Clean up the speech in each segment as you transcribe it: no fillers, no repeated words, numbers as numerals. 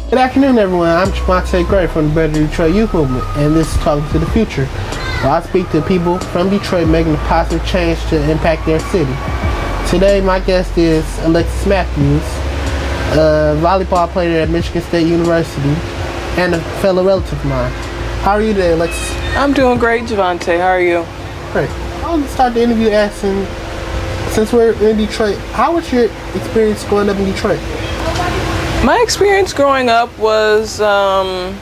Good afternoon, everyone. I'm Jovante Gray from the Better Detroit Youth Movement, and this is Talking to the Future, where I speak to people from Detroit making a positive change to impact their city. Today, my guest is Alexis Mathews, a volleyball player at Michigan State University, and a fellow relative of mine. How are you today, Alexis? I'm doing great, Jovante. How are you? Great. I want to start the interview asking, since we're in Detroit, how was your experience growing up in Detroit? My experience growing up was, I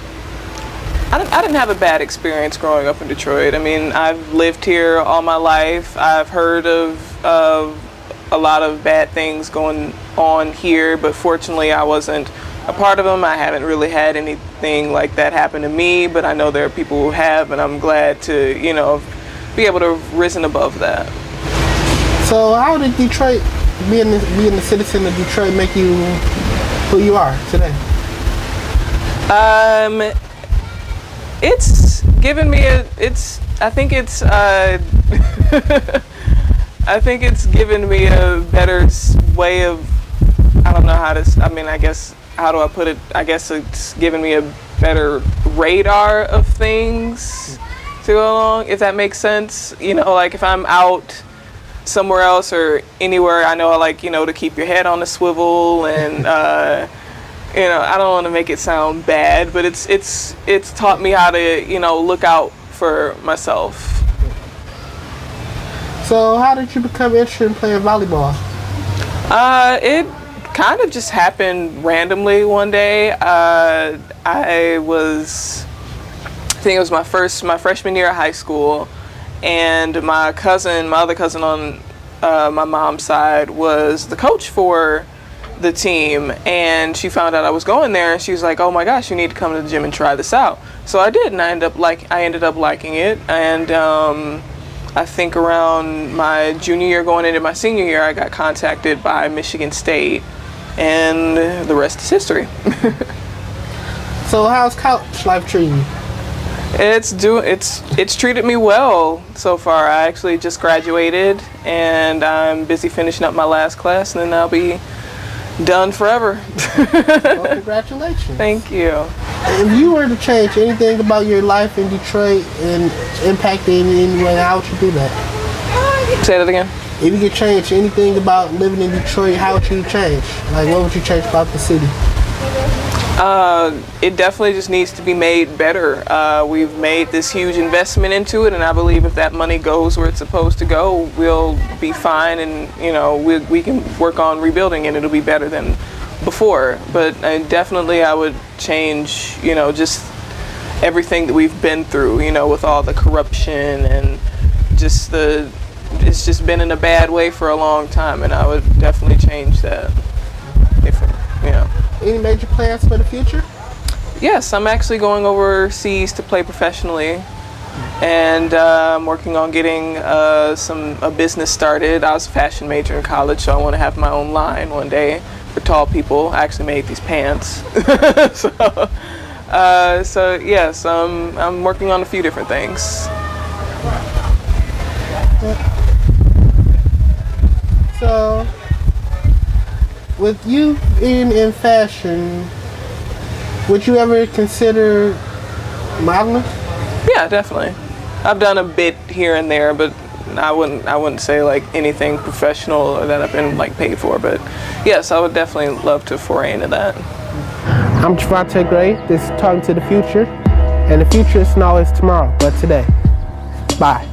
didn't have a bad experience growing up in Detroit. I mean, I've lived here all my life. I've heard of a lot of bad things going on here, but fortunately I wasn't a part of them. I haven't really had anything like that happen to me, but I know there are people who have, and I'm glad to, you know, be able to have risen above that. So how did Detroit, being the citizen of Detroit, make you who you are today? It's given me I think it's given me a better way of, I don't know how to, I mean, I guess, how do I put it? I guess it's given me a better radar of things to go along, if that makes sense. You know, like if I'm out somewhere else or anywhere, I know, like, you know, to keep your head on the swivel, and you know, I don't want to make it sound bad, but it's taught me how to, you know, look out for myself. So how did you become interested in playing volleyball? It kind of just happened randomly one day. I think it was my freshman year of high school, and my other cousin on my mom's side was the coach for the team, and she found out I was going there, and she was like, "Oh my gosh, you need to come to the gym and try this out." So I did, and I ended up liking it, and I think around my junior year going into my senior year, I got contacted by Michigan State, and the rest is history. So how's college life treating you? It's treated me well so far. I actually just graduated, and I'm busy finishing up my last class, and then I'll be done forever. Well, congratulations. Thank you. If you were to change anything about your life in Detroit and impact it in any way, how would you do that? Say that again. If you could change anything about living in Detroit, how would you change? Like, what would you change about the city? It definitely just needs to be made better. We've made this huge investment into it, and I believe if that money goes where it's supposed to go, we'll be fine, and, you know, we can work on rebuilding, and it'll be better than before. But definitely I would change, you know, just everything that we've been through, you know, with all the corruption and just it's just been in a bad way for a long time, and I would definitely change that, if, you know. Any major plans for the future? Yes, I'm actually going overseas to play professionally, and I'm working on getting a business started. I was a fashion major in college, so I want to have my own line one day for tall people. I actually made these pants. So yes, I'm working on a few different things. So, with you being in fashion, would you ever consider modeling? Yeah, definitely. I've done a bit here and there, but I wouldn't say like anything professional or that I've been like paid for. But yes, I would definitely love to foray into that. I'm Jovante Gray. This is Talking to the Future, and the future isn't always tomorrow, but today. Bye.